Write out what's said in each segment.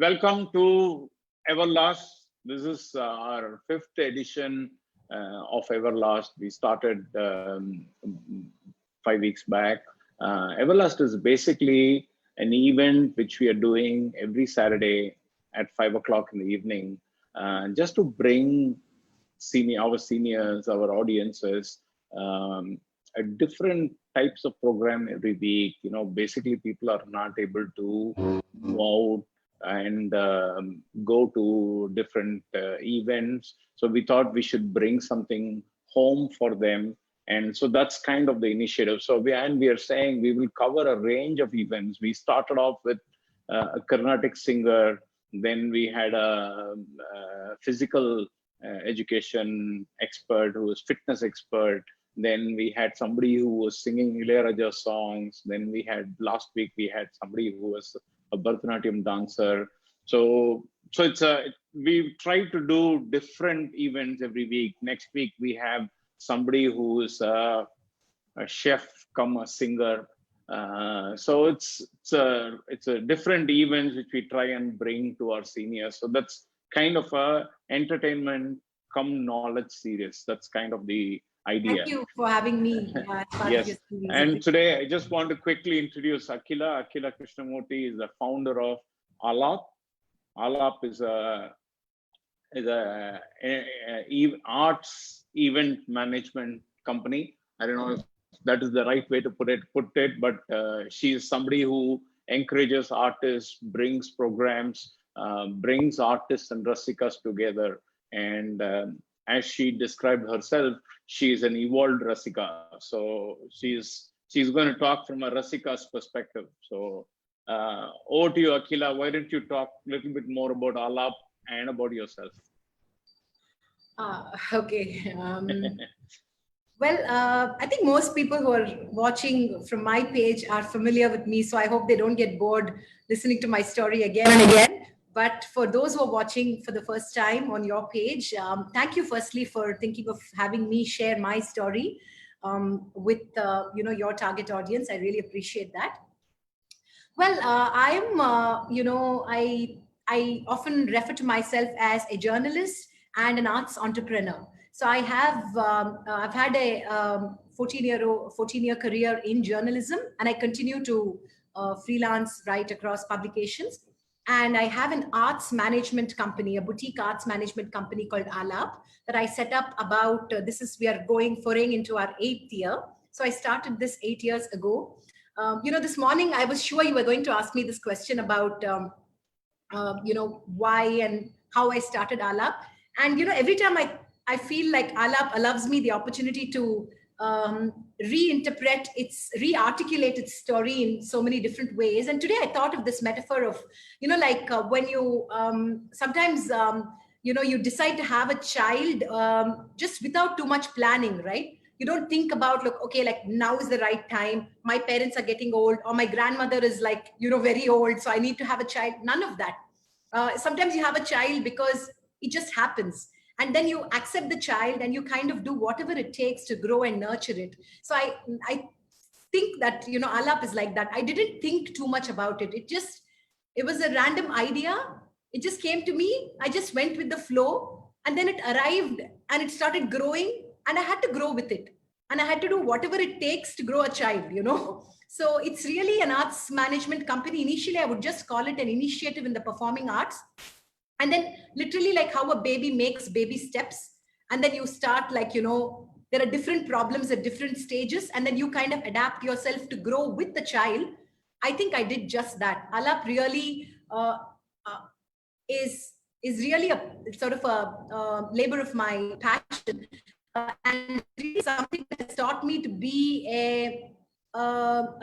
Welcome to Everlast. This is our fifth edition of Everlast. We started 5 weeks back. Everlast is basically an event which we are doing every Saturday at 5 o'clock in the evening, just to bring our seniors, our audiences, a different types of program every week. Basically people are not able to move out and go to different events. So we thought we should bring something home for them. And so that's kind of the initiative. So we are saying we will cover a range of events. We started off with a Carnatic singer. Then we had a physical education expert who was fitness expert. Then we had somebody who was singing Ilayaraja songs. Then last week we had somebody who was a Bharatanatyam dancer. So we try to do different events every week. Next week we have somebody who is a chef come a singer. So it's a different events which we try and bring to our seniors. So that's kind of a entertainment come knowledge series. That's kind of the idea. Thank you for having me. Yes. And today I just want to quickly introduce Akhila. Akhila Krishnamurthy is the founder of Aalaap. Aalaap is a arts event management company. I don't know if that is the right way to put it, but she is somebody who encourages artists, brings programs, brings artists and Rasikas together. And as she described herself, she is an evolved Rasika. So she's going to talk from a Rasika's perspective. So over to you, Akhila. Why don't you talk a little bit more about Aalaap and about yourself? Okay. Well, I think most people who are watching from my page are familiar with me, so I hope they don't get bored listening to my story again and again. But for those who are watching for the first time on your page, thank you firstly for thinking of having me share my story with your target audience. I really appreciate that. Well, I often refer to myself as a journalist and an arts entrepreneur. So I have I've had a 14-year career in journalism, and I continue to freelance write across publications. And I have an arts management company, a boutique arts management company called Aalaap that I set up about we are foraying into our 8th year. So I started this 8 years ago. This morning I was sure you were going to ask me this question about why and how I started Aalaap. And every time I feel like Aalaap allows me the opportunity to re-articulate its story in so many different ways. And today I thought of this metaphor of, when you sometimes, you decide to have a child just without too much planning, right? You don't think about, look, okay, like now is the right time. My parents are getting old, or my grandmother is very old, so I need to have a child. None of that. Sometimes you have a child because it just happens. And then you accept the child and you kind of do whatever it takes to grow and nurture it. So I think that, Aalaap is like that. I didn't think too much about it. It was a random idea. It just came to me. I just went with the flow, and then it arrived and it started growing, and I had to grow with it. And I had to do whatever it takes to grow a child, So it's really an arts management company. Initially, I would just call it an initiative in the performing arts. And then literally like how a baby makes baby steps. And then you start there are different problems at different stages. And then you kind of adapt yourself to grow with the child. I think I did just that. Aalaap really is really a sort of a labor of my passion. And really something that has taught me to be a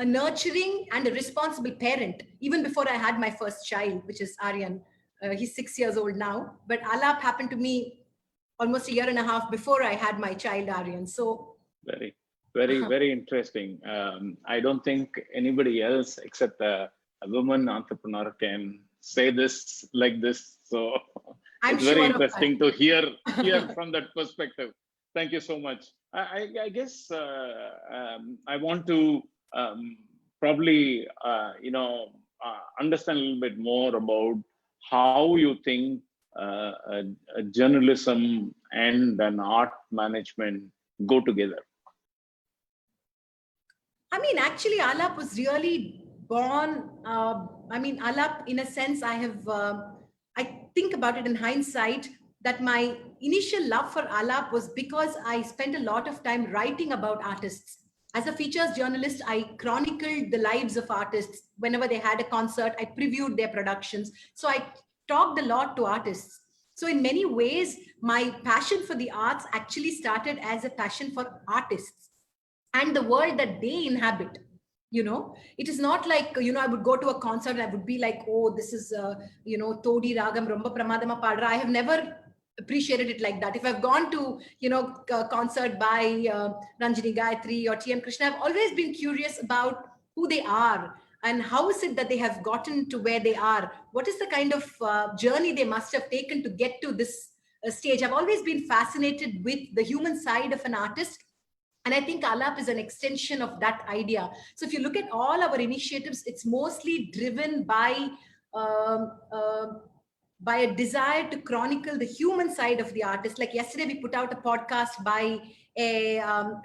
nurturing and a responsible parent, even before I had my first child, which is Aryan. He's 6 years old now, but Aalaap happened to me almost a year and a half before I had my child, Aryan. So very interesting. I don't think anybody else except a woman entrepreneur can say this like this. So it's very interesting to hear from that perspective. Thank you so much. I guess I want to probably understand a little bit more about how you think journalism and an art management go together. I mean, actually, Aalaap was really born. Aalaap, in a sense, I think about it in hindsight that my initial love for Aalaap was because I spent a lot of time writing about artists. As a features journalist, I chronicled the lives of artists. Whenever they had a concert, I previewed their productions. So I talked a lot to artists. So, in many ways, my passion for the arts actually started as a passion for artists and the world that they inhabit. It is not like, I would go to a concert and I would be like, oh, this is Todi Ragam Romba Pramadama Padra. I have never appreciated it like that. If I've gone to a concert by Ranjini Gayatri or TM Krishna, I've always been curious about who they are and how is it that they have gotten to where they are. What is the kind of journey they must have taken to get to this stage. I've always been fascinated with the human side of an artist, and I think Aalaap is an extension of that idea. So if you look at all our initiatives, it's mostly driven um, uh, by a desire to chronicle the human side of the artist. Like yesterday, we put out a podcast by a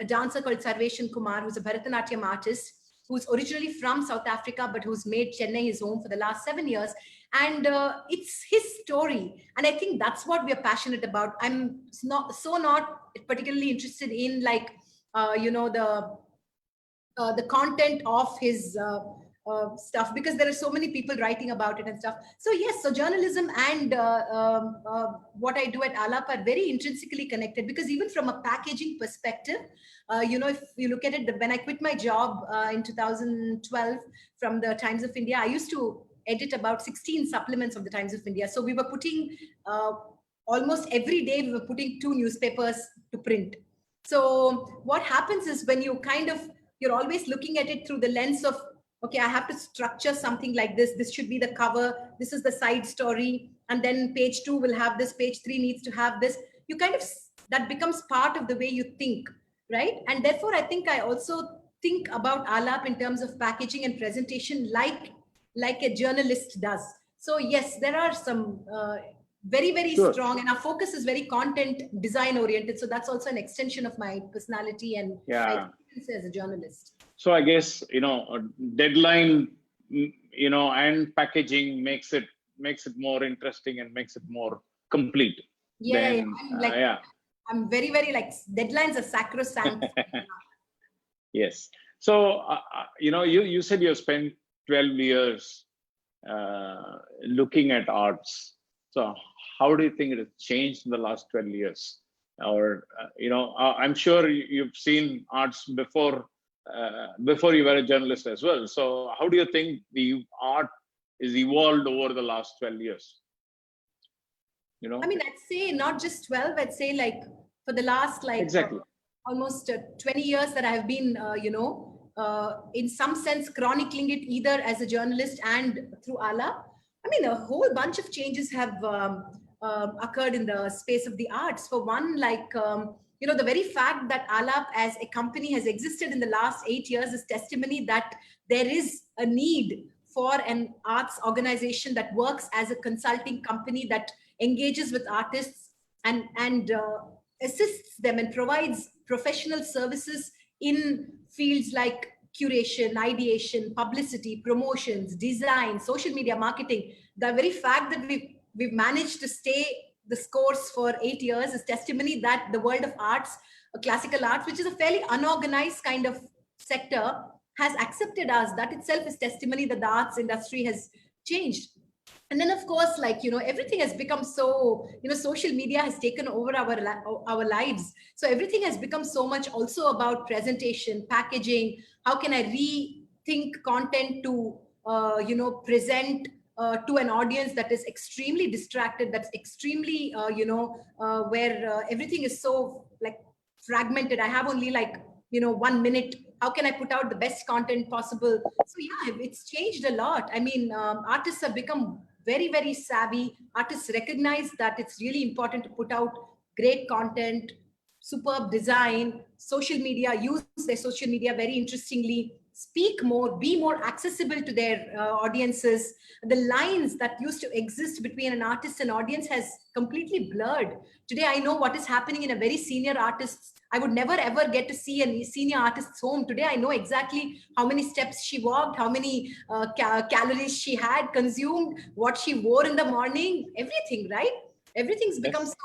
dancer called Sarveshan Kumar, who's a Bharatanatyam artist, who's originally from South Africa, but who's made Chennai his home for the last 7 years. And it's his story. And I think that's what we're passionate about. I'm not particularly interested in like, the content of his stuff, because there are so many people writing about it and stuff. So yes, so journalism and what I do at Aalaap are very intrinsically connected, because even from a packaging perspective, if you look at it, when I quit my job in 2012 from the Times of India, I used to edit about 16 supplements of the Times of India. So we were putting almost every day, we were putting 2 newspapers to print. So what happens is, when you're always looking at it through the lens of, okay, I have to structure something like this. This should be the cover. This is the side story. And then page 2 will have this, page 3 needs to have this. That becomes part of the way you think, right? And therefore, I think I also think about Aalaap in terms of packaging and presentation like a journalist does. So yes, there are some very, very Sure. strong, and our focus is very content design oriented. So that's also an extension of my personality and Yeah. as a journalist. So I guess, a deadline, and packaging makes it more interesting and makes it more complete. Yeah, Then, I'm very, very like, deadlines are sacrosanct. Yes. So, you said you spent 12 years looking at arts. So how do you think it has changed in the last 12 years? Or, I'm sure you've seen arts before you were a journalist as well. So how do you think the art is evolved over the last 12 years? I mean, I'd say not just 12, I'd say like for the last Exactly. almost 20 years that I have been, in some sense chronicling it, either as a journalist and through Aalaap. I mean, a whole bunch of changes have occurred in the space of the arts. For one, the very fact that Aalaap as a company has existed in the last 8 years is testimony that there is a need for an arts organization that works as a consulting company, that engages with artists and assists them and provides professional services in fields like curation, ideation, publicity, promotions, design, social media marketing. The very fact that we've managed to stay the course for 8 years is testimony that the world of arts, classical arts, which is a fairly unorganized kind of sector, has accepted us. That itself is testimony that the arts industry has changed. And then of course, everything has become so, social media has taken over our lives. So everything has become so much also about presentation, packaging. How can I rethink content to present to an audience that is extremely distracted, that's extremely where everything is so like fragmented. I have only 1 minute. How can I put out the best content possible? So yeah, it's changed a lot. I mean, artists have become very, very savvy. Artists recognize that it's really important to put out great content, superb design, social media, use their social media very interestingly. speak more, be more accessible to their audiences. The lines that used to exist between an artist and audience has completely blurred. Today, I know what is happening in a very senior artist's. I would never ever get to see a senior artist's home. Today, I know exactly how many steps she walked, how many calories she had consumed, what she wore in the morning, everything, right? Everything's become Yes.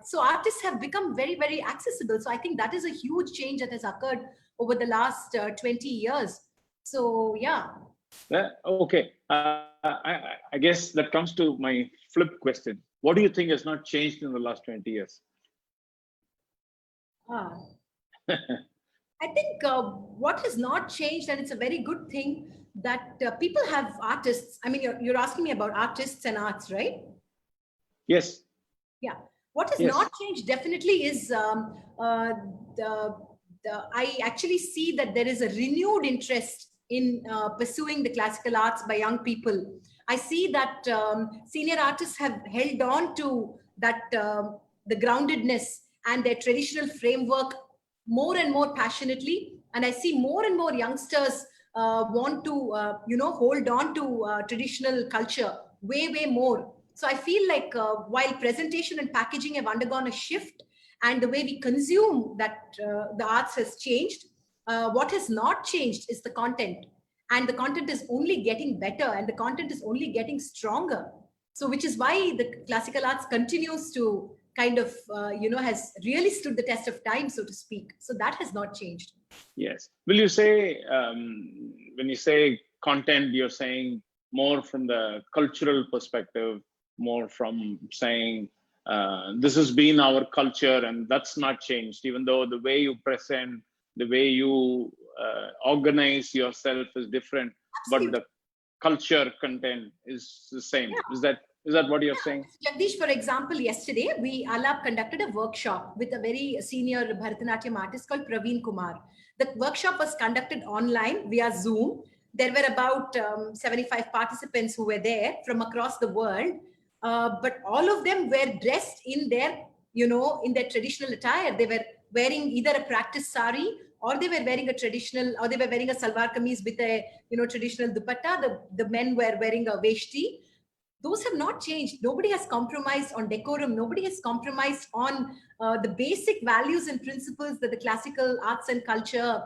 so artists have become very, very accessible. So I think that is a huge change that has occurred over the last 20 years. So yeah. Okay. I guess that comes to my flip question. What do you think has not changed in the last 20 years? Ah. I think what has not changed, and it's a very good thing, that people have artists. I mean, you're asking me about artists and arts, right? Yes. Yeah. What has Yes. not changed definitely is the, I actually see that there is a renewed interest in pursuing the classical arts by young people. I see that senior artists have held on to that the groundedness and their traditional framework more and more passionately, and I see more and more youngsters want to hold on to traditional culture way more. So I feel like while presentation and packaging have undergone a shift, and the way we consume that the arts has changed, what has not changed is the content, and the content is only getting better, and the content is only getting stronger. So which is why the classical arts continues to kind of has really stood the test of time, so to speak. So that has not changed. Yes. Will you say, when you say content, you're saying more from the cultural perspective, more from saying, this has been our culture and that's not changed, even though the way you present, the way you organize yourself is different, but Absolutely. the culture content is the same. Is that what you're saying? Jagadish, for example, yesterday we Aalaap conducted a workshop with a very senior Bharatanatyam artist called Praveen Kumar. The workshop was conducted online via Zoom. There were about 75 participants who were there from across the world, but all of them were dressed in their, in their traditional attire. They were wearing either a practice sari, or they were wearing a traditional, or they were wearing a salwar kameez with a, traditional dupatta. The men were wearing a veshti. Those have not changed. Nobody has compromised on decorum. Nobody has compromised on the basic values and principles that the classical arts and culture,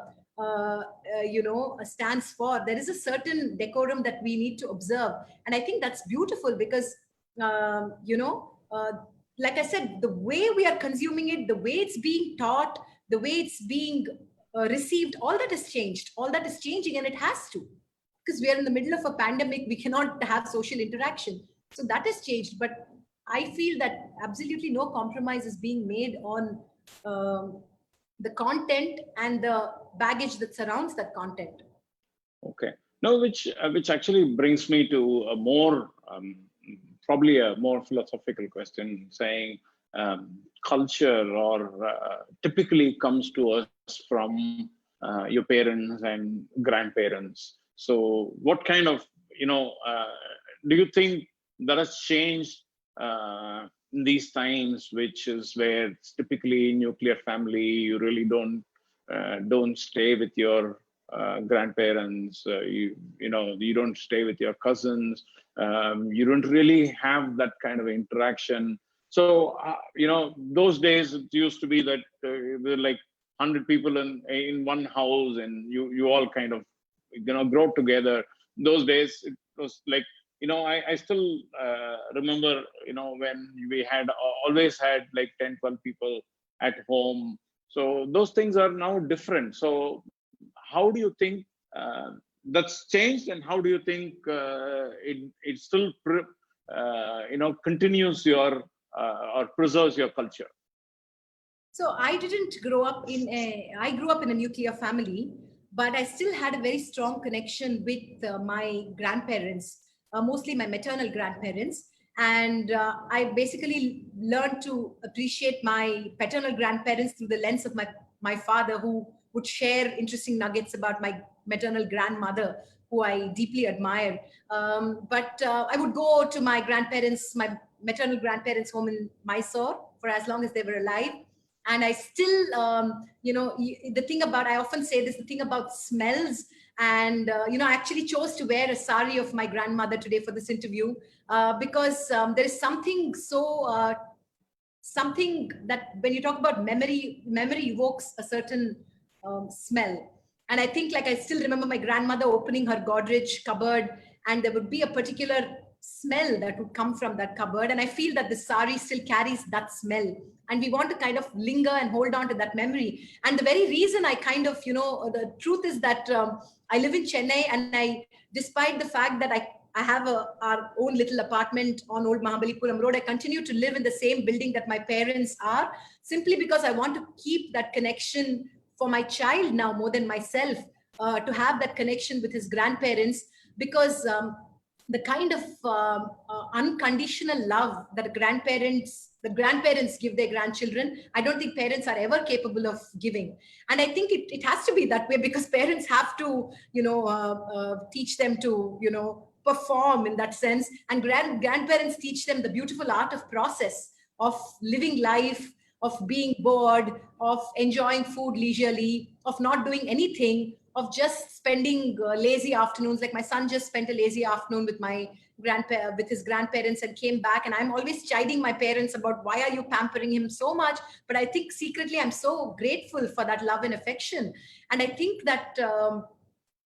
stands for. There is a certain decorum that we need to observe, and I think that's beautiful because, um, you know, uh, like I said, the way we are consuming it, the way it's being taught, the way it's being received, all that has changed. All that is changing, and it has to, because we are in the middle of a pandemic. We cannot have social interaction, so that has changed. But I feel that absolutely no compromise is being made on um, the content and the baggage that surrounds that content. Okay. No, which actually brings me to a more probably a more philosophical question, saying culture or typically comes to us from your parents and grandparents. So, what kind of do you think that has changed in these times, which is where it's typically nuclear family, you really don't stay with your grandparents, you don't stay with your cousins, you don't really have that kind of interaction. So those days it used to be that there were like 100 people in one house, and you all kind of grow together. Those days it was like, I still remember, when we had always had like 10, 12 people at home. So those things are now different. So how do you think that's changed, and how do you think it still continues your or preserves your culture? So I didn't grow up in a, I grew up in a nuclear family, but I still had a very strong connection with my grandparents, mostly my maternal grandparents. And I basically learned to appreciate my paternal grandparents through the lens of my father, who would share interesting nuggets about my maternal grandmother, who I deeply admire. But I would go to my maternal grandparents' home in Mysore for as long as they were alive. And I still, the thing about, I often say this, the thing about smells And, I actually chose to wear a sari of my grandmother today for this interview, because there is something so, something that when you talk about memory evokes a certain smell. And I think, like, I still remember my grandmother opening her Godrej cupboard, and there would be a particular smell that would come from that cupboard. And I feel that the sari still carries that smell. And we want to kind of linger and hold on to that memory. And the very reason I kind of, the truth is that I live in Chennai, and despite the fact that I have our own little apartment on Old Mahabalipuram Road, I continue to live in the same building that my parents are, simply because I want to keep that connection for my child now more than myself, to have that connection with his grandparents, because the kind of unconditional love that the grandparents give their grandchildren, I don't think parents are ever capable of giving. And I think it has to be that way, because parents have to, teach them to, perform in that sense. And grandparents teach them the beautiful art of process, of living life, of being bored, of enjoying food leisurely, of not doing anything, of just spending lazy afternoons. Like, my son just spent a lazy afternoon with with his grandparents, and came back. And I'm always chiding my parents about, why are you pampering him so much? But I think secretly I'm so grateful for that love and affection. And I think that uh,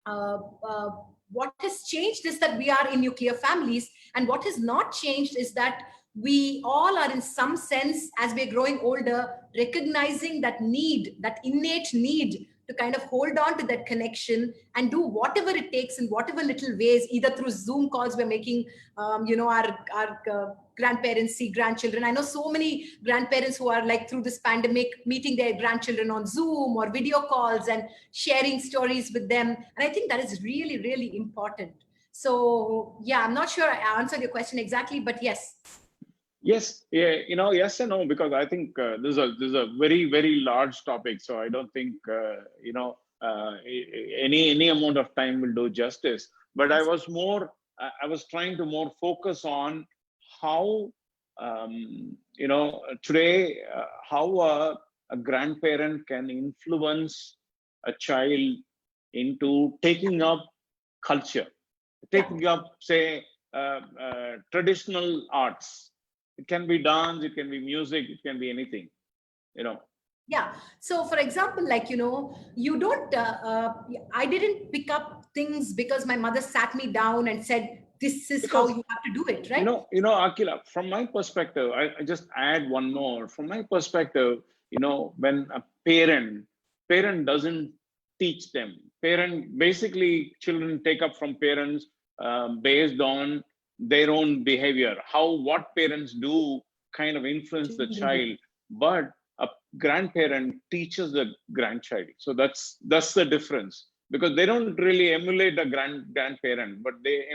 uh, what has changed is that we are in nuclear families, and what has not changed is that we all are, in some sense, as we're growing older, recognizing that need, that innate need to kind of hold on to that connection and do whatever it takes in whatever little ways, either through Zoom calls we're making, our grandparents see grandchildren. I know so many grandparents who are, like, through this pandemic, meeting their grandchildren on Zoom or video calls and sharing stories with them. And I think that is really, really important. So yeah, I'm not sure I answered your question exactly, but yes. Yes, yeah, yes and no, because I think this is a very, very large topic. So I don't think any amount of time will do justice. But I was trying to more focus on how today how a grandparent can influence a child into taking up culture, Yeah. taking up, say, traditional arts. It can be dance, it can be music, it can be anything, you know. Yeah. So, for example, like, you don't, I didn't pick up things because my mother sat me down and said, this is how Because you have to do it, right? Akila, from my perspective, I just add one more. From my perspective, when a parent doesn't teach them, parent basically children take up from parents based on their own behavior. What parents do kind of influence the child, but a grandparent teaches the grandchild. So that's the difference, because they don't really emulate a grandparent, but they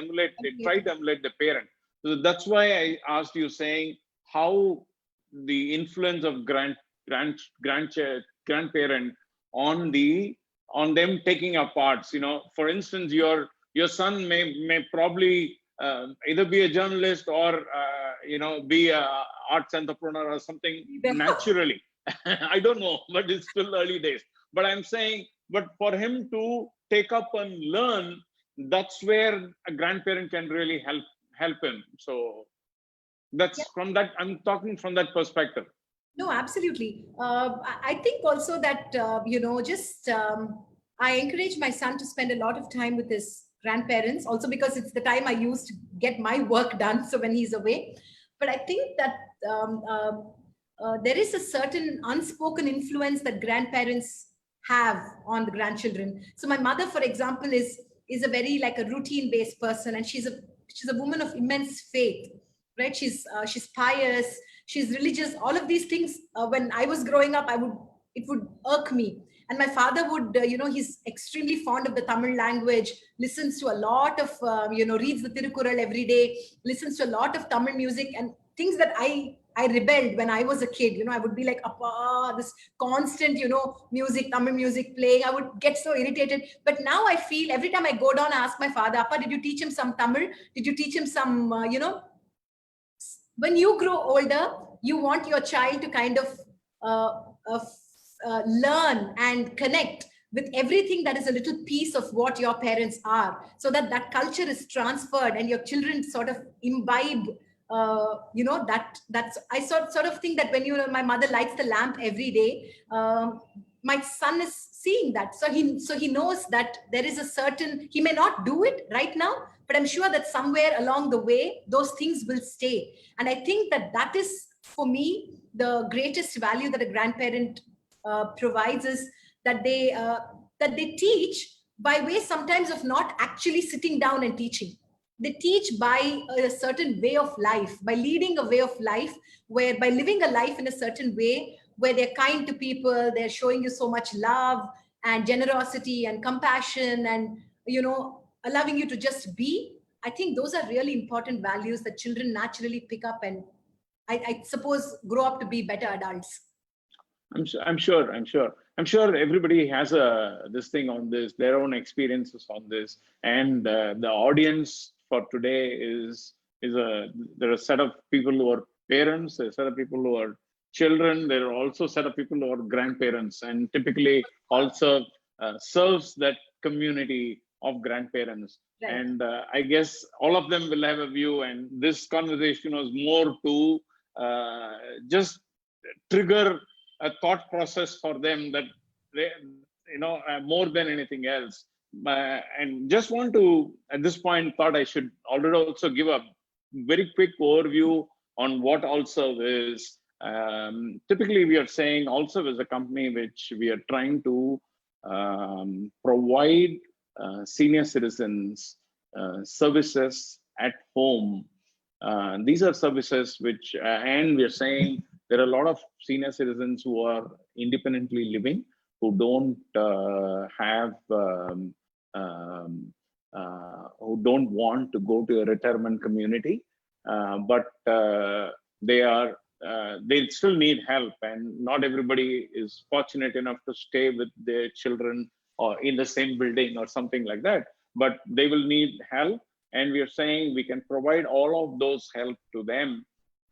try to emulate the parent. So that's why I asked you, saying how the influence of grandparent on them taking up parts. For instance, your son may probably either be a journalist or be a arts entrepreneur or something naturally. I don't know, but it's still early days. But I'm saying, but for him to take up and learn, that's where a grandparent can really help him. So Yeah. that's from that, I'm talking from that perspective. No, absolutely. I think also that, just I encourage my son to spend a lot of time with his grandparents, also because it's the time I use to get my work done. So when he's away, but I think that um, um, there is a certain unspoken influence that grandparents have on the grandchildren. So my mother, for example, is a very, like, a routine based person, and she's a woman of immense faith, right? She's pious, she's religious, all of these things. When I was growing up, it would irk me. And my father would, he's extremely fond of the Tamil language, listens to a lot of, reads the Tirukural every day, listens to a lot of Tamil music, and things that I rebelled when I was a kid. I would be like, Appa, this constant, music, Tamil music playing. I would get so irritated. But now I feel, every time I go down, I ask my father, Appa, did you teach him some Tamil? Did you teach him some, when you grow older, you want your child to kind of learn and connect with everything that is a little piece of what your parents are, so that that culture is transferred and your children sort of imbibe, that's, I sort of think that when my mother lights the lamp every day, my son is seeing that, so he knows that there is a certain, he may not do it right now, but I'm sure that somewhere along the way those things will stay. And I think that that is, for me, the greatest value that a grandparent provides is that they teach by way sometimes of not actually sitting down and teaching. They teach by a certain way of life, by leading a way of life, where by living a life in a certain way where they're kind to people, they're showing you so much love and generosity and compassion, and allowing you to just be. I think those are really important values that children naturally pick up, and I suppose grow up to be better adults. I'm sure everybody has this thing on this, their own experiences on this, and the audience for today there are a set of people who are parents, a set of people who are children, there are also a set of people who are grandparents, and typically also serves that community of grandparents. Right. And I guess all of them will have a view, and this conversation was more to just trigger a thought process for them, that they, more than anything else. And just want to, at this point, thought I should already also give a very quick overview on what Alserv is. Typically, we are saying Alserv is a company which we are trying to provide senior citizens services at home. These are services which, and we are saying there are a lot of senior citizens who are independently living, who don't who don't want to go to a retirement community, but they still need help, and not everybody is fortunate enough to stay with their children or in the same building or something like that, but they will need help. And we are saying we can provide all of those help to them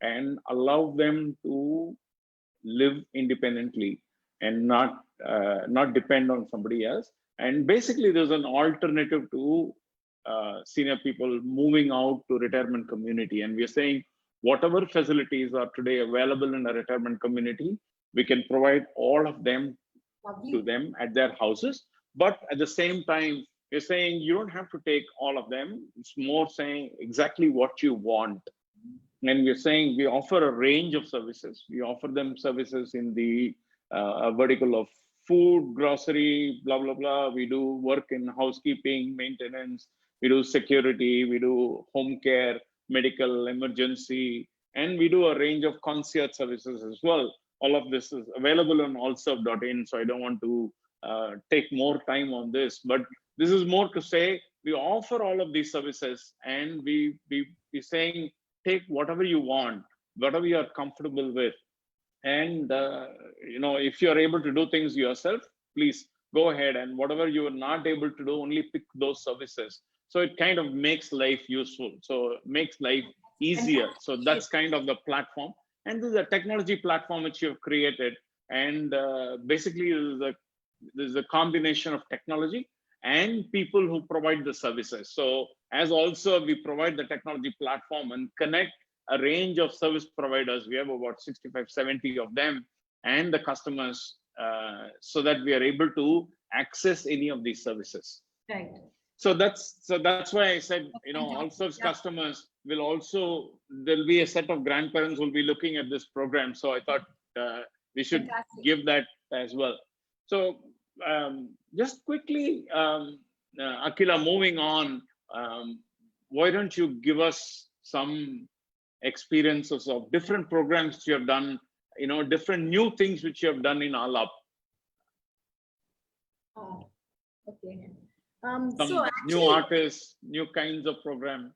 and allow them to live independently and not depend on somebody else. And basically, there's an alternative to senior people moving out to retirement community. And we're saying whatever facilities are today available in a retirement community, we can provide all of them to them at their houses. But at the same time, we're saying you don't have to take all of them. It's more saying exactly what you want. And we're saying we offer a range of services. We offer them services in the vertical of food, grocery, blah, blah, blah. We do work in housekeeping, maintenance. We do security. We do home care, medical, emergency. And we do a range of concierge services as well. All of this is available on alserv.in. So I don't want to take more time on this. But this is more to say we offer all of these services, and we saying take whatever you want, whatever you are comfortable with. And if you are able to do things yourself, please go ahead, and whatever you are not able to do, only pick those services. So it kind of makes life useful, so makes life easier. So that's kind of the platform. And this is a technology platform which you have created, and basically there's a combination of technology and people who provide the services. So as also we provide the technology platform and connect a range of service providers. We have about 65, 70 of them, and the customers, so that we are able to access any of these services. Right. So that's why I said, Alserv's customers will also, there'll be a set of grandparents who will be looking at this program. So I thought we should give that as well. So just quickly, Akhila, moving on, why don't you give us some experiences of different programs you have done, different new things which you have done in Aalaap. Okay. Some new artists, new kinds of program.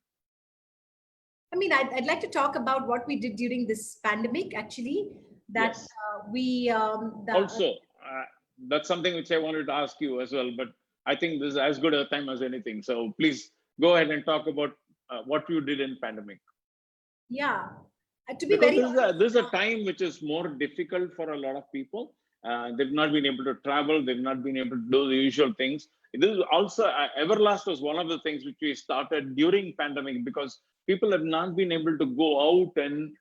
I mean, I'd like to talk about what we did during this pandemic, actually. That yes. Also, that's something which I wanted to ask you as well, but I think this is as good a time as anything. So please go ahead and talk about what you did in pandemic. Yeah, to be very honest, this is a time which is more difficult for a lot of people, They've not been able to travel. They've not been able to do the usual things. This is also Everlast was one of the things which we started during pandemic, because people have not been able to go out and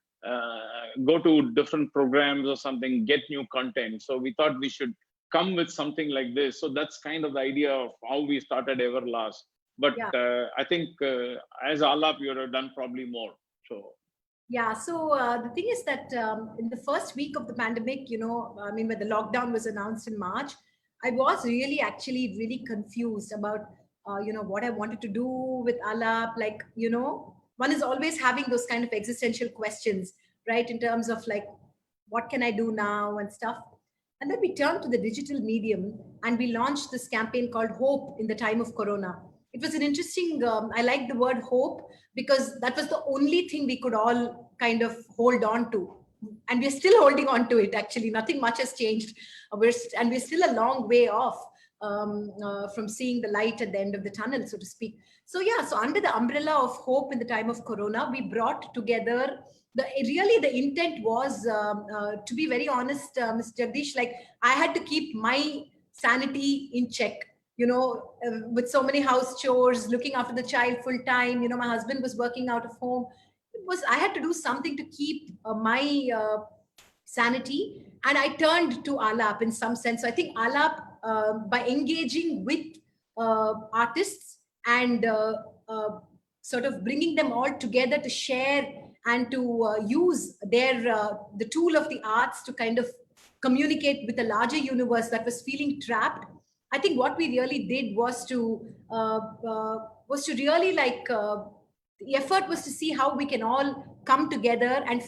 go to different programs or something, get new content. So we thought we should come with something like this. So that's kind of the idea of how we started Everlast. But Yeah. I think as Aalaap, you would have done probably more. So Yeah, so the thing is that in the first week of the pandemic, I mean, when the lockdown was announced in March, I was really actually really confused about, what I wanted to do with Alap. Like, one is always having those kind of existential questions, right? In terms of like, what can I do now and stuff. And then we turned to the digital medium and we launched this campaign called Hope in the Time of Corona. It was an interesting, I like the word hope because that was the only thing we could all kind of hold on to. And we're still holding on to it, actually. Nothing much has changed. And we're still a long way off from seeing the light at the end of the tunnel, so to speak. So, yeah, so under the umbrella of hope in the time of Corona, we brought together the intent was, to be very honest, Mr. Jagadish, like I had to keep my sanity in check, with so many house chores, looking after the child full time. My husband was working out of home. I had to do something to keep my sanity. And I turned to Alap in some sense. So I think Alap, by engaging with artists and sort of bringing them all together to share and to use the tool of the arts to kind of communicate with a larger universe that was feeling trapped. I think what we really did was to really like the effort was to see how we can all come together and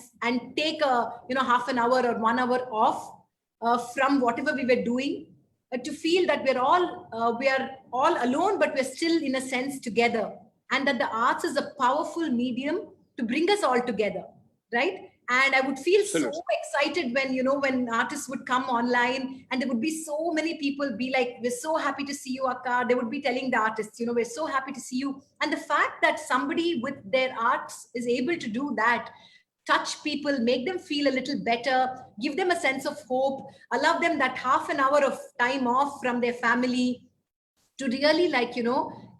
take a half an hour or 1 hour off from whatever we were doing, to feel that we are all alone, but we're still in a sense together, and that the arts is a powerful medium to bring us all together, right? And I would feel so absolutely. excited when when artists would come online and there would be so many people be like, we're so happy to see you, Akka. They would be telling the artists, we're so happy to see you. And the fact that somebody with their arts is able to do that, touch people, make them feel a little better, give them a sense of hope, allow them that half an hour of time off from their family, to really like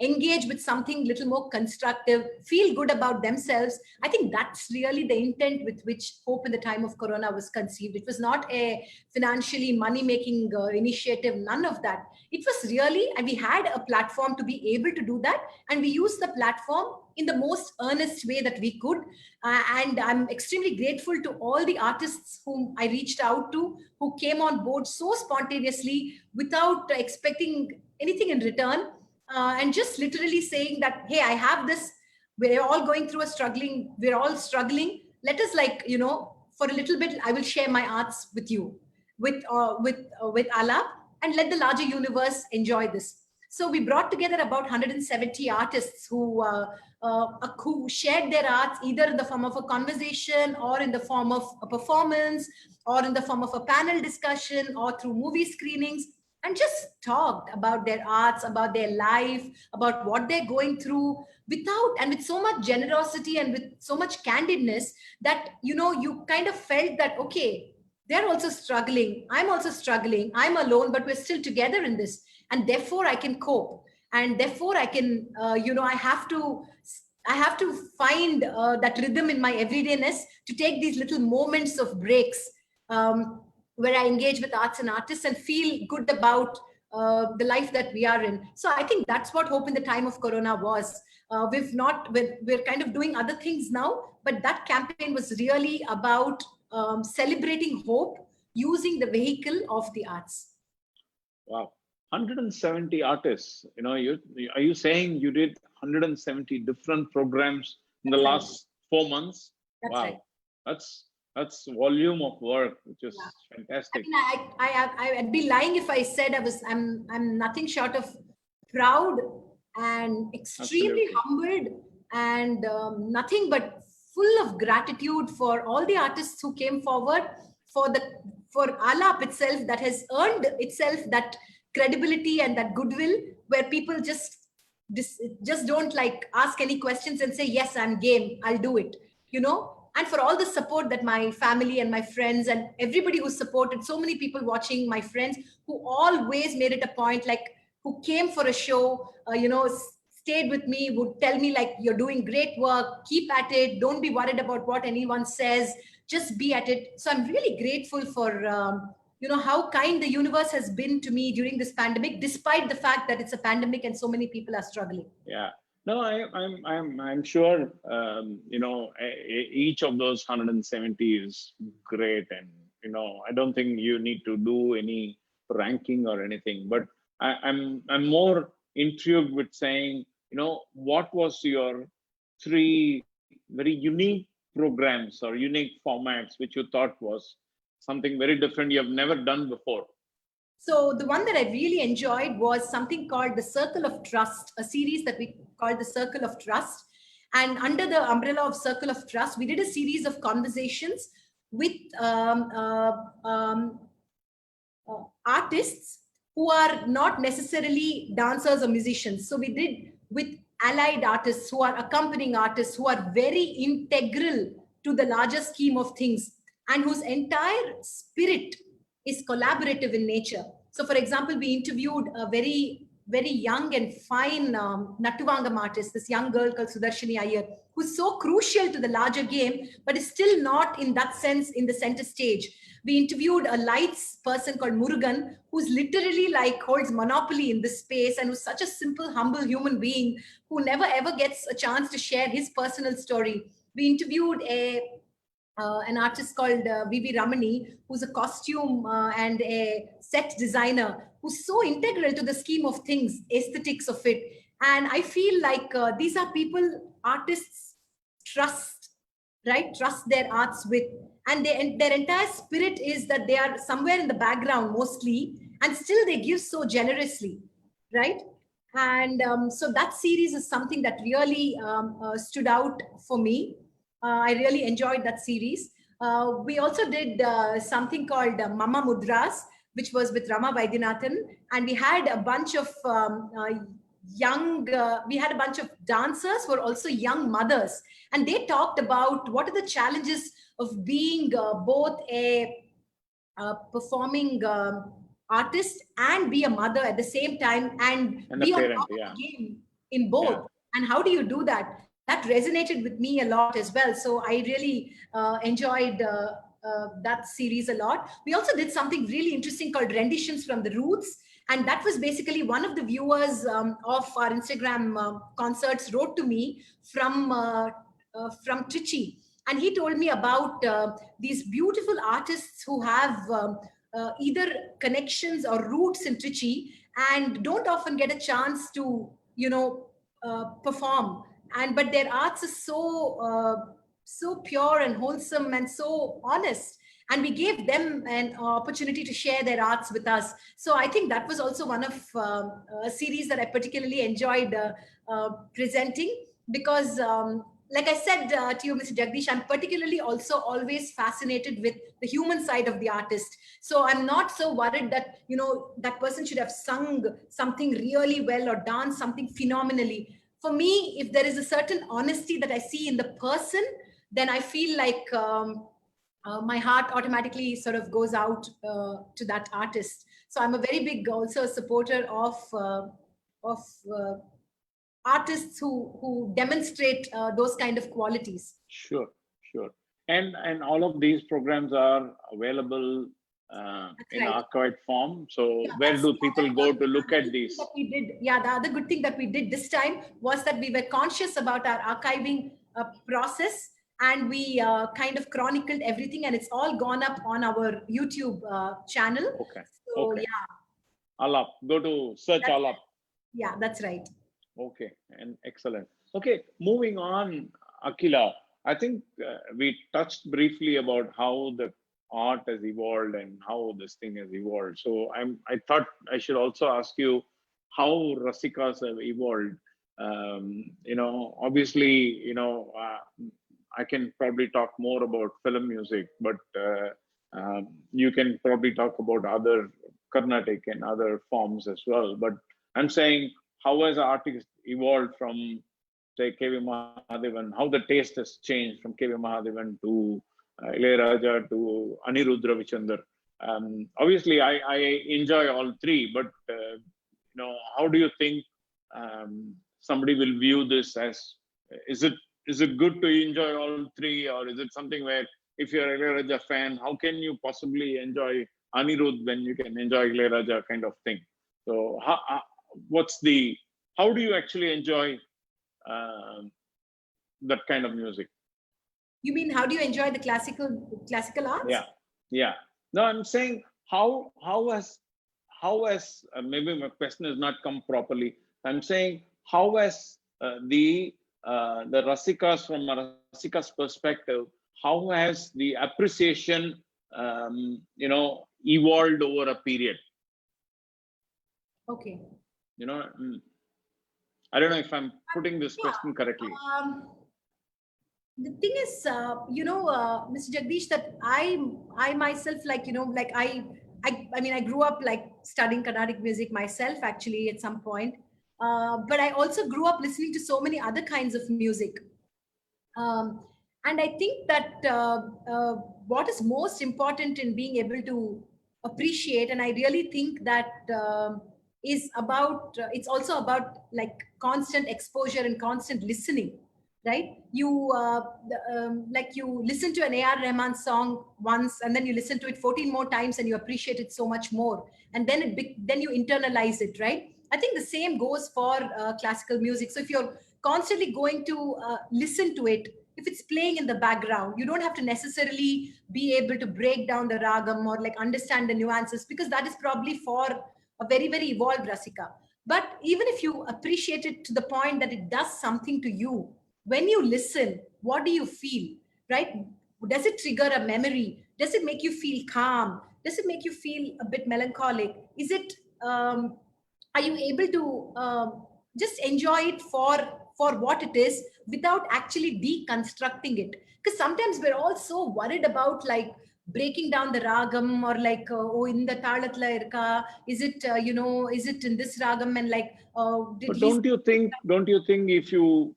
engage with something little more constructive, feel good about themselves. I think that's really the intent with which Hope in the Time of Corona was conceived. It was not a financially money making initiative, none of that. It was really, and we had a platform to be able to do that, and we used the platform in the most earnest way that we could. And I'm extremely grateful to all the artists whom I reached out to, who came on board so spontaneously without expecting anything in return, and just literally saying that, hey, I have this, we're all going through we're all struggling, let us like for a little bit I will share my arts with you, with Alap, and let the larger universe enjoy this. So we brought together about 170 artists who shared their arts either in the form of a conversation or in the form of a performance or in the form of a panel discussion or through movie screenings, and just talked about their arts, about their life, about what they're going through, without and with so much generosity and with so much candidness that you kind of felt that, okay, they're also struggling, I'm also struggling, I'm alone, but we're still together in this, and therefore I can cope, and therefore I can I have to find that rhythm in my everydayness to take these little moments of breaks, where I engage with arts and artists and feel good about the life that we are in. So I think that's what Hope in the Time of Corona was. We're kind of doing other things now, but that campaign was really about celebrating hope using the vehicle of the arts. Wow. 170 artists. Are you saying you did 170 different programs in the That's right. last 4 months? That's right. Wow. That's volume of work, which is Yeah. I fantastic. mean, I'd be lying if I said I'm nothing short of proud and extremely Absolutely. humbled, and nothing but full of gratitude for all the artists who came forward, for the for Alap itself, that has earned itself that credibility and that goodwill, where people just don't like ask any questions and say, yes, I'm game, I'll do it. and for all the support that my family and my friends and everybody who supported, so many people watching, my friends who always made it a point, like who came for a show, stayed with me, would tell me like, you're doing great work, keep at it, don't be worried about what anyone says, just be at it. So I'm really grateful for how kind the universe has been to me during this pandemic, despite the fact that it's a pandemic and so many people are struggling. Yeah. No, I'm sure. Each of those 170 is great, and I don't think you need to do any ranking or anything. But I'm more intrigued with saying, what was your three very unique programs or unique formats which you thought was something very different you have never done before? So the one that I really enjoyed was something called The Circle of Trust, a series that we called The Circle of Trust. And under the umbrella of Circle of Trust, we did a series of conversations with artists who are not necessarily dancers or musicians. So we did with allied artists who are accompanying artists who are very integral to the larger scheme of things and whose entire spirit is collaborative in nature. So, for example, we interviewed a very, very young and fine Nattuvangam artist, this young girl called Sudarshini Iyer, who's so crucial to the larger game, but is still not in that sense in the center stage. We interviewed a lights person called Murugan, who's literally like holds monopoly in this space and who's such a simple, humble human being who never ever gets a chance to share his personal story. We interviewed an artist called Vivi Ramani, who's a costume and a set designer, who's so integral to the scheme of things, aesthetics of it. And I feel like these are people artists trust, right? Trust their arts with. And their entire spirit is that they are somewhere in the background mostly, and still they give so generously, right? And so that series is something that really stood out for me. I really enjoyed that series. We also did something called Mama Mudras, which was with Rama Vaidyanathan, and we had a bunch of we had a bunch of dancers who are also young mothers, and they talked about what are the challenges of being both a performing artist and be a mother at the same time and And a be on parent, top of yeah. the game in Yeah. both. And how do you do that? That resonated with me a lot as well. So I really enjoyed that series a lot. We also did something really interesting called Renditions from the Roots. And that was basically one of the viewers of our Instagram concerts wrote to me from Trichy. And he told me about these beautiful artists who have either connections or roots in Trichy and don't often get a chance to, perform. And but their arts is so pure and wholesome and so honest. And we gave them an opportunity to share their arts with us. So I think that was also one of a series that I particularly enjoyed presenting because like I said to you, Mr. Jagdish, I'm particularly also always fascinated with the human side of the artist. So I'm not so worried that, that person should have sung something really well or danced something phenomenally. For me, if there is a certain honesty that I see in the person, then I feel like my heart automatically sort of goes out to that artist. So I'm a very big also supporter of uh, artists who demonstrate those kind of qualities. Sure, sure. And all of these programs are available That's in right. archived form. So Yeah, where that's do the people other go to look good at thing these? that we did. Yeah, the other good thing that we did this time was that we were conscious about our archiving process, and we kind of chronicled everything, and it's all gone up on our YouTube channel. Okay, So okay. yeah, Aalaap, go to search that's Aalaap. yeah, that's right. Okay, and excellent. Okay, moving on, Akhila. I think we touched briefly about how the art has evolved and how this thing has evolved. So I thought I should also ask you how Rasikas have evolved. Obviously, I can probably talk more about film music, but you can probably talk about other Carnatic and other forms as well. But I'm saying, how has artists evolved from say K.V. Mahadevan, how the taste has changed from K.V. Mahadevan to Ilayaraja to Anirudh Ravichandar. Obviously, I enjoy all three, but how do you think somebody will view this as? Is it good to enjoy all three, or is it something where if you're a Ilayaraja fan, how can you possibly enjoy Anirudh when you can enjoy Ilayaraja kind of thing? So, how do you actually enjoy uh, that kind of music? You mean how do you enjoy the classical arts? Yeah, yeah. No, I'm saying how has maybe my question has not come properly. I'm saying how has the Rasikas, from a Rasika's perspective, how has the appreciation evolved over a period? Okay. You know, I don't know if I'm putting this question correctly. The thing is, Mr. Jagdish, that I myself, like, like I mean, I grew up like studying Carnatic music myself, actually, at some point. But I also grew up listening to so many other kinds of music. Um, and I think that what is most important in being able to appreciate, and I really think that is about, it's also about like constant exposure and constant listening, right? Like you listen to an A.R. Rahman song once, and then you listen to it 14 more times, and you appreciate it so much more, and then then you internalize it, right? I think the same goes for classical music. So if you're constantly going to listen to it, if it's playing in the background, you don't have to necessarily be able to break down the ragam or like understand the nuances, because that is probably for a very, very evolved rasika. But even if you appreciate it to the point that it does something to you, when you listen, what do you feel, right? Does it trigger a memory? Does it make you feel calm? Does it make you feel a bit melancholic? Is it are you able to just enjoy it for what it is, without actually deconstructing it? Because sometimes we're all so worried about like breaking down the ragam, or like oh, in the talatla irka, is it is it in this ragam, and like did But he? don't you think if you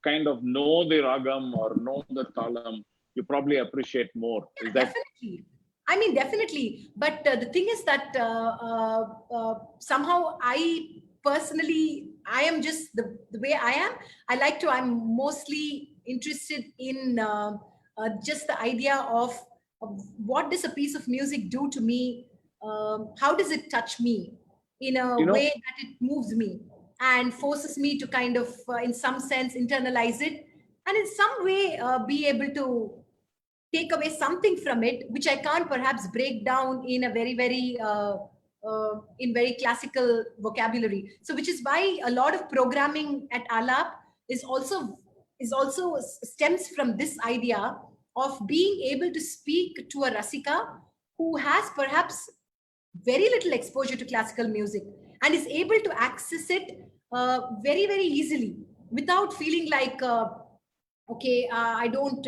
kind of know the ragam or know the talam, you probably appreciate more? Is Yeah, that? definitely. I mean, definitely. But the thing is that somehow I personally, I am just the way I am. I'm mostly interested in just the idea of what does a piece of music do to me? How does it touch me in a you way know that it moves me and forces me to kind of, in some sense, internalize it, and in some way be able to take away something from it, which I can't perhaps break down in a very, very in very classical vocabulary. So, which is why a lot of programming at Aalaap is also stems from this idea of being able to speak to a rasika who has perhaps very little exposure to classical music, and is able to access it very, very easily, without feeling like okay, I don't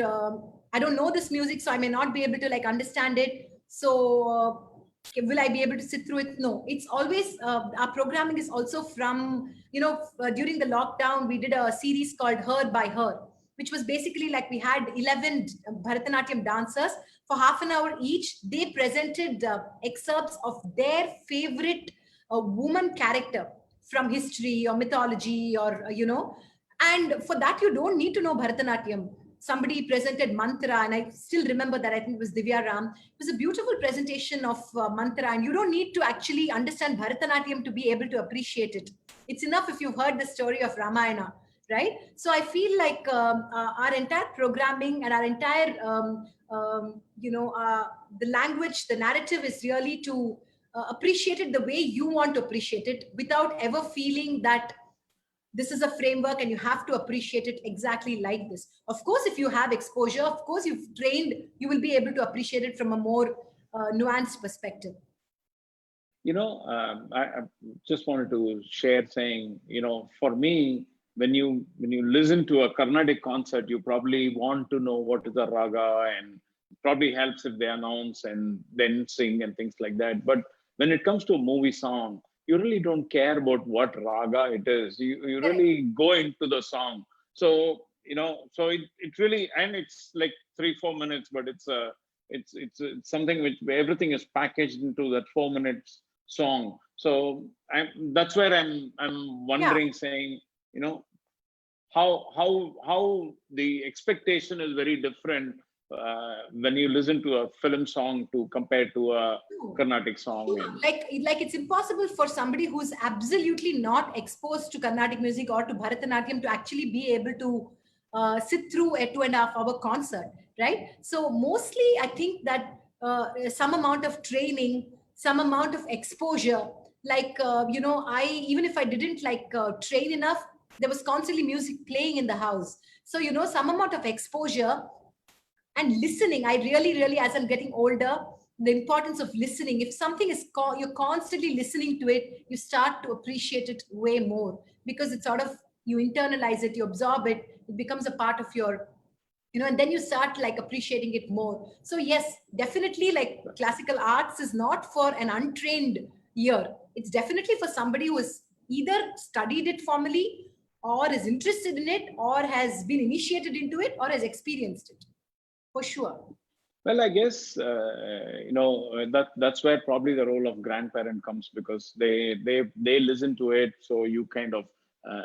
know this music, so I may not be able to like understand it. So okay, will I be able to sit through it? No, it's always our programming is also from, during the lockdown we did a series called Her by Her, which was basically like we had 11 Bharatanatyam dancers. For half an hour each, they presented excerpts of their favorite woman character from history or mythology, or and for that you don't need to know Bharatanatyam. Somebody presented mantra, and I still remember that. I think it was Divya Ram. It was a beautiful presentation of mantra, and you don't need to actually understand Bharatanatyam to be able to appreciate it. It's enough if you've heard the story of Ramayana, right? So I feel like our entire programming and our entire the language, the narrative is really to appreciate it the way you want to appreciate it, without ever feeling that this is a framework and you have to appreciate it exactly like this. Of course, if you have exposure, of course you've trained, you will be able to appreciate it from a more nuanced perspective. I just wanted to share saying, for me, when you listen to a Carnatic concert, you probably want to know what is the raga, and probably helps if they announce and then sing and things like that. But when it comes to a movie song, you really don't care about what raga it is. You Correct. really go into the song. So so it really, and it's like 3-4 minutes, but it's something which everything is packaged into that 4 minutes song. So that's where I'm Yeah. wondering, saying, how the expectation is very different when you listen to a film song to compare to a True. Carnatic song. True. And Like it's impossible for somebody who's absolutely not exposed to Carnatic music or to Bharatanatyam to actually be able to sit through a 2.5 hour concert, right? So mostly, I think that some amount of training, some amount of exposure, like I, even if I didn't train enough, there was constantly music playing in the house. So some amount of exposure and listening. I really, as I'm getting older, the importance of listening. If something is you're constantly listening to it, you start to appreciate it way more, because it's sort of, you internalize it, you absorb it, it becomes a part of your, and then you start like appreciating it more. So yes, definitely, like classical arts is not for an untrained ear. It's definitely for somebody who has either studied it formally, or is interested in it, or has been initiated into it, or has experienced it, for sure. well, I guess that's where probably the role of grandparent comes, because they listen to it, so you kind of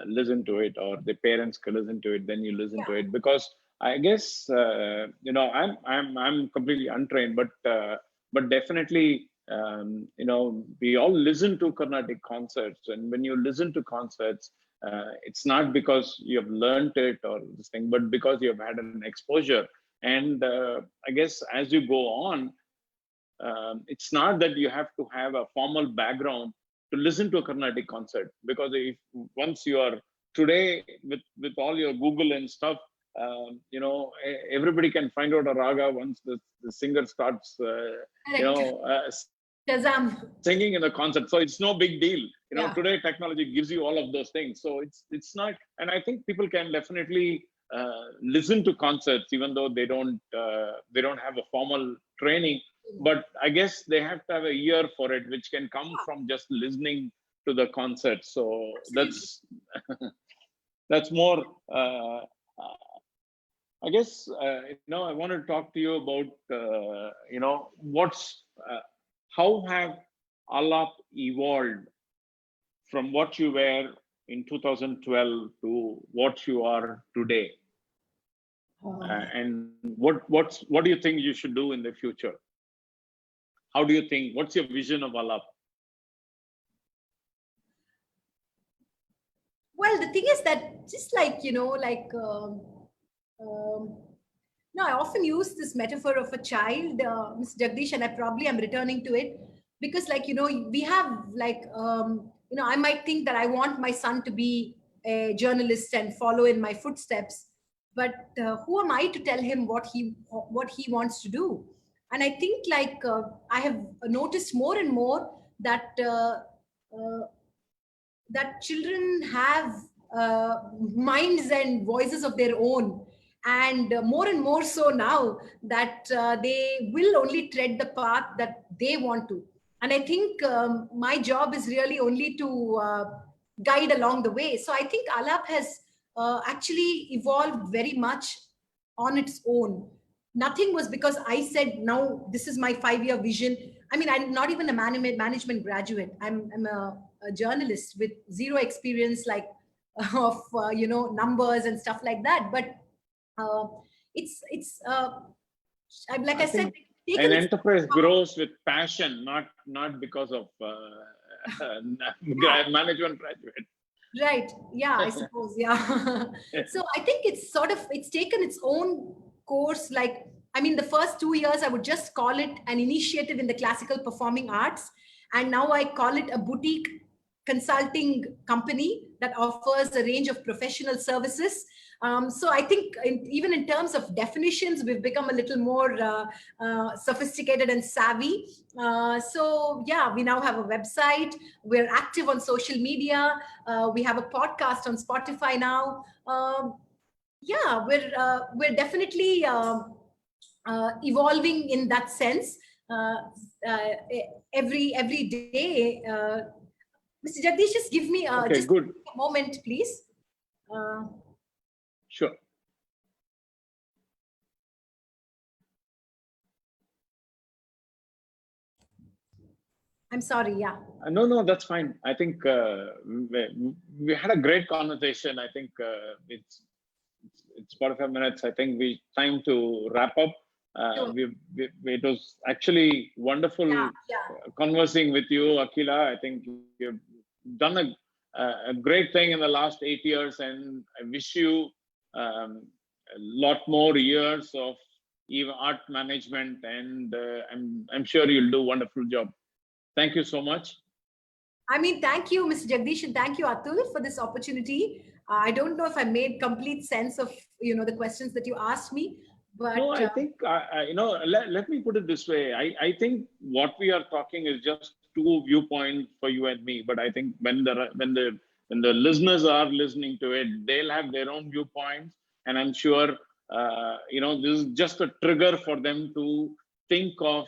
listen to it, or the parents can listen to it, then you listen to Yeah. it. Because I guess I'm completely untrained, but definitely we all listen to Carnatic concerts, and when you listen to concerts, it's not because you have learned it or this thing, but because you have had an exposure. And I guess as you go on, it's not that you have to have a formal background to listen to a Carnatic concert, because if once you are today with all your Google and stuff, everybody can find out a raga once the singer starts, Correct. singing in the Shazam. concert. So it's no big deal. Today Yeah. technology gives you all of those things, so it's not. And I think people can definitely listen to concerts, even though they don't have a formal training. But I guess they have to have a ear for it, which can come from just listening to the concert. So Absolutely. that's more. I guess I want to talk to you about how have Aalaap evolved from what you were in 2012 to what you are today, and what do you think you should do in the future? How do you think? What's your vision of Aalaap? Well, the thing is that, just like um, no, I often use this metaphor of a child, Mr. Jagdish, and I probably am returning to it, because, we have I might think that I want my son to be a journalist and follow in my footsteps, but who am I to tell him what he wants to do? And I think, I have noticed more and more that uh, children have minds and voices of their own, and more and more so now, that they will only tread the path that they want to. And I think my job is really only to guide along the way. So I think Alap has actually evolved very much on its own. Nothing was because I said, now this is my 5 year vision. I mean, I'm not even a management graduate. I'm a journalist with zero experience, of numbers and stuff like that. But uh, it's like I I said, think taken an its enterprise path. grows with passion, not because of Yeah. management graduate. Right. Yeah, I suppose. Yeah. So I think it's taken its own course. I mean, the first 2 years, I would just call it an initiative in the classical performing arts. And now I call it a boutique consulting company that offers a range of professional services. So I think, even in terms of definitions, we've become a little more sophisticated and savvy. So yeah, we now have a website. We're active on social media. We have a podcast on Spotify now. Yeah, we're definitely evolving in that sense. Uh, uh, every day. Mr. Jagdish, just give me Okay, just good. a moment, please. Uh, Sure. I'm sorry. Yeah. No, that's fine. I think we had a great conversation. I think it's 45 minutes. I think we time to wrap up. Sure. It was actually wonderful Yeah. Yeah. conversing with you, Akhila. I think you've done a great thing in the last 8 years, and I wish you a lot more years of even art management, and I'm sure you'll do a wonderful job. Thank you so much. I mean, thank you, Mr. Jagdish, and thank you, Atul, for this opportunity. I don't know if I made complete sense of the questions that you asked me, No, but I think let me put it this way. I think what we are talking is just two viewpoints for you and me. But I think when the listeners are listening to it, they'll have their own viewpoints, and I'm sure this is just a trigger for them to think of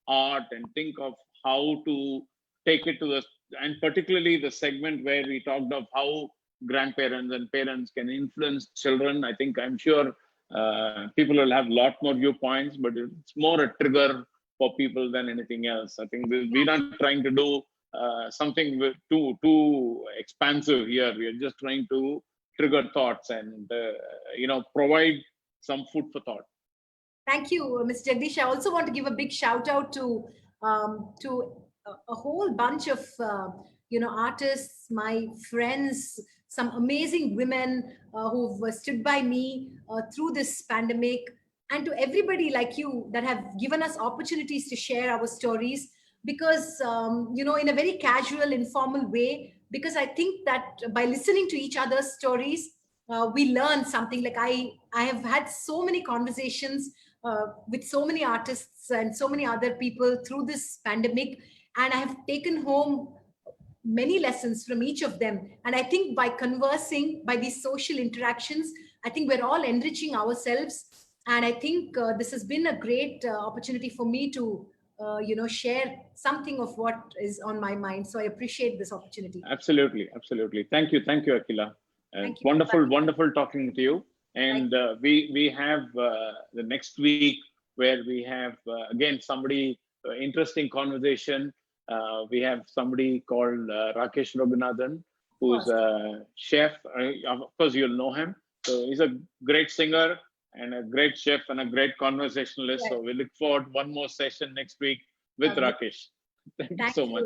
art and think of how to take it to the, and particularly the segment where we talked of how grandparents and parents can influence children. I think I'm sure people will have a lot more viewpoints, but it's more a trigger for people than anything else. I think we're not trying to do something too expansive here. We are just trying to trigger thoughts and provide some food for thought. thank you, Mr. Jagdish. I also want to give a big shout out to a whole bunch of artists, my friends, some amazing women who've stood by me through this pandemic, and to everybody like you that have given us opportunities to share our stories. Because in a very casual, informal way. Because I think that by listening to each other's stories, we learn something. Like I have had so many conversations with so many artists and so many other people through this pandemic, and I have taken home many lessons from each of them. And I think by conversing, by these social interactions, I think we're all enriching ourselves. And I think this has been a great opportunity for me to share something of what is on my mind. So I appreciate this opportunity. Absolutely. Thank you, Akila. Thank you. Wonderful talking to you. And we have the next week where we have again somebody interesting conversation. We have somebody called Rakesh Raghunathan, who's a chef. Of course, you'll know him. So he's a great singer and a great chef and a great conversationalist. So we look forward one more session next week with Rakesh. Thank you so much.